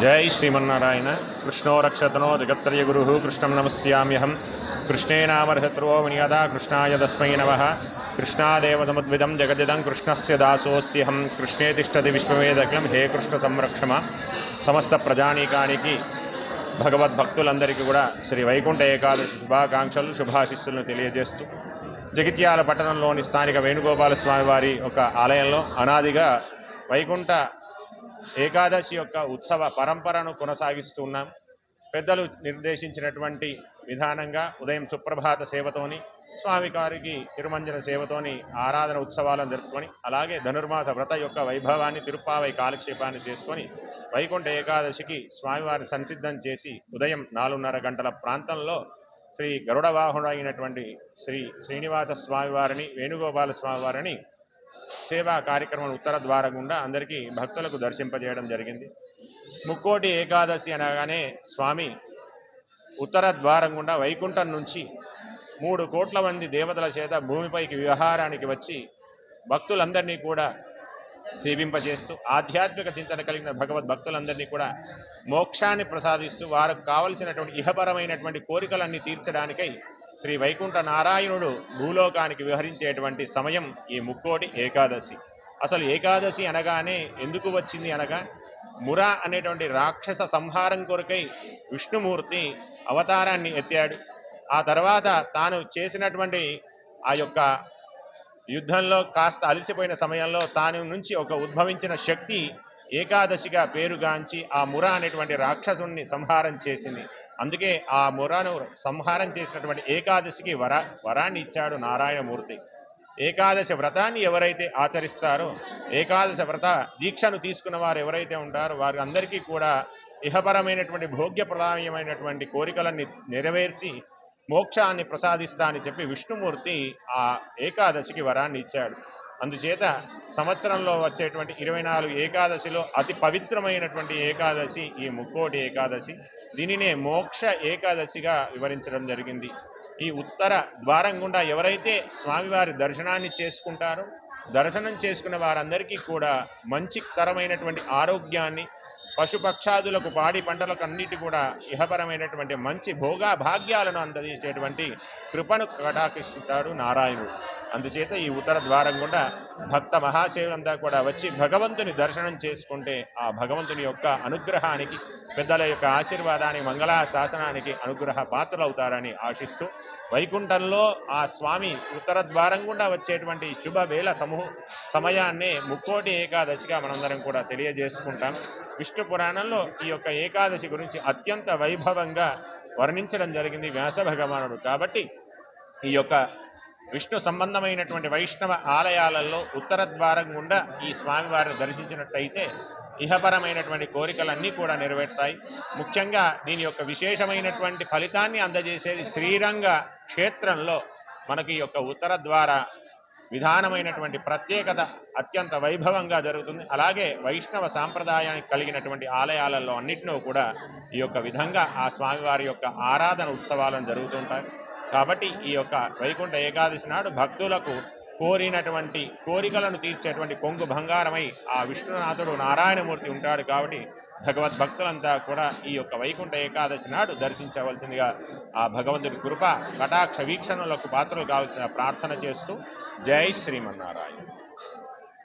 जय श्रीमन्नारायण। कृष्णो रक्षतनो जगत्त्रय गुरुः कृष्णं नमस्याम्यहं। कृष्णेनामर्हत्रो विनियदा कृष्णाय तस्मै नमः। कृष्णादेव समुद्भिदं जगदिदं कृष्णस्य दासोऽस्यहं। कृष्णे तिष्ठति विश्ववेदखिलं हे कृष्ण संरक्षमा। समस्त ప్రజానీకానికి భగవద్భక్తులందరికీ కూడా శ్రీ వైకుంఠ ఏకాదశి శుభాకాంక్షలు శుభాశిస్సులను తెలియజేస్తూ జగిత్యాల పట్టణంలోని స్థానిక వేణుగోపాల స్వామి వారి ఒక ఆలయంలో అనాదిగా వైకుంఠ ఏకాదశి యొక్క ఉత్సవ పరంపరను కొనసాగిస్తున్నాం. పెద్దలు నిర్దేశించినటువంటి విధానంగా ఉదయం సుప్రభాత సేవతోని స్వామివారికి తిరుమంజన సేవతోని ఆరాధన ఉత్సవాలను జరుపుకొని అలాగే ధనుర్మాస వ్రత యొక్క వైభవాన్ని తిరుప్పావై కాలక్షేపాన్ని చేసుకొని వైకుంఠ ఏకాదశికి స్వామివారిని సంసిద్ధం చేసి ఉదయం 4:30 గంటల ప్రాంతంలో శ్రీ గరుడ వాహనుడైనటువంటి శ్రీ శ్రీనివాస స్వామివారిని వేణుగోపాల స్వామివారిని సేవా కార్యక్రమం ఉత్తర ద్వారం గుండా అందరికీ భక్తులకు దర్శింపజేయడం జరిగింది. ముక్కోటి ఏకాదశి అనగానే స్వామి ఉత్తర ద్వారం గుండా వైకుంఠం నుంచి 3 కోట్ల మంది దేవతల చేత భూమిపైకి విహారానికి వచ్చి భక్తులందరినీ కూడా సేవింపజేస్తూ ఆధ్యాత్మిక చింతన కలిగిన భగవద్భక్తులందరినీ కూడా మోక్షాన్ని ప్రసాదిస్తూ వారికి కావలసినటువంటి ఇహపరమైనటువంటి కోరికలన్నీ తీర్చడానికై శ్రీ వైకుంఠ నారాయణుడు భూలోకానికి విహరించేటువంటి సమయం ఈ ముక్కోటి ఏకాదశి. అసలు ఏకాదశి అనగానే ఎందుకు వచ్చింది అనగా మురా అనేటువంటి రాక్షస సంహారం కొరకై విష్ణుమూర్తి అవతారాన్ని ఎత్తాడు. ఆ తర్వాత తాను చేసినటువంటి ఆ యొక్క యుద్ధంలో కాస్త అలసిపోయిన సమయంలో తాను నుంచి ఒక ఉద్భవించిన శక్తి ఏకాదశిగా పేరుగాంచి ఆ మురా అనేటువంటి రాక్షసుని సంహారం చేసింది. అందుకే ఆ మురాను సంహారం చేసినటువంటి ఏకాదశికి వరాన్ని ఇచ్చాడు నారాయణమూర్తి. ఏకాదశి వ్రతాన్ని ఎవరైతే ఆచరిస్తారో ఏకాదశి వ్రత దీక్షను తీసుకున్న వారు ఎవరైతే ఉంటారో వారి అందరికీ కూడా ఇహపరమైనటువంటి భోగ్యప్రదాయమైనటువంటి కోరికలన్నీ నెరవేర్చి మోక్షాన్ని ప్రసాదిస్తా అని చెప్పి విష్ణుమూర్తి ఆ ఏకాదశికి వరాన్ని ఇచ్చాడు. అందుచేత సంవత్సరంలో వచ్చేటువంటి 24 ఏకాదశిలో అతి పవిత్రమైనటువంటి ఏకాదశి ఈ ముక్కోటి ఏకాదశి. దీనినే మోక్ష ఏకాదశిగా వివరించడం జరిగింది. ఈ ఉత్తర ద్వారం గుండా ఎవరైతే స్వామివారి దర్శనాన్ని చేసుకుంటారో దర్శనం చేసుకున్న వారందరికీ కూడా మంచి తరమైనటువంటి ఆరోగ్యాన్ని పశుపక్షాదులకు పాడి పంటలకు అన్నిటి కూడా ఇహపరమైనటువంటి మంచి భోగా భాగ్యాలను అందజేసేటువంటి కృపను కటాక్షిస్తాడు నారాయణుడు. అందుచేత ఈ ఉత్తర ద్వారం గుండా భక్త మహాశివులంతా కూడా వచ్చి భగవంతుని దర్శనం చేసుకుంటే ఆ భగవంతుని యొక్క అనుగ్రహానికి పెద్దల యొక్క ఆశీర్వాదానికి మంగళా శాసనానికి అనుగ్రహ పాత్రలవుతారని ఆశిస్తూ వైకుంఠంలో ఆ స్వామి ఉత్తర ద్వారం గుండా వచ్చేటువంటి శుభ వేళ సమయాన్నే ముక్కోటి ఏకాదశిగా మనందరం కూడా తెలియజేసుకుంటాం. విష్ణు పురాణంలో ఈ యొక్క ఏకాదశి గురించి అత్యంత వైభవంగా వర్ణించడం జరిగింది వ్యాస భగవానుడు. కాబట్టి ఈ యొక్క విష్ణు సంబంధమైనటువంటి వైష్ణవ ఆలయాలలో ఉత్తర ద్వారం గుండా ఈ స్వామివారిని దర్శించినట్టయితే ఇహపరమైనటువంటి కోరికలన్నీ కూడా నెరవేరుతాయి. ముఖ్యంగా దీని యొక్క విశేషమైనటువంటి ఫలితాన్ని అందజేసేది శ్రీరంగ క్షేత్రంలో మనకి యొక్క ఉత్తర ద్వార విధానమైనటువంటి ప్రత్యేకత అత్యంత వైభవంగా జరుగుతుంది. అలాగే వైష్ణవ సాంప్రదాయానికి కలిగినటువంటి ఆలయాలలో అన్నింటిలో కూడా ఈ యొక్క విధంగా ఆ స్వామివారి యొక్క ఆరాధన ఉత్సవాలను జరుగుతుంటాయి. కాబట్టి ఈ యొక్క వైకుంఠ ఏకాదశి నాడు భక్తులకు కోరినటువంటి కోరికలను తీర్చేటువంటి కొంగు బంగారమై ఆ విష్ణునాథుడు నారాయణమూర్తి ఉంటాడు. కాబట్టి భగవద్భక్తులంతా కూడా ఈ యొక్క వైకుంఠ ఏకాదశి నాడు దర్శించవలసిందిగా ఆ భగవంతుడి కృప కటాక్ష వీక్షణలకు పాత్రలు కావాల్సిన ప్రార్థన చేస్తూ జై శ్రీమన్నారాయణ.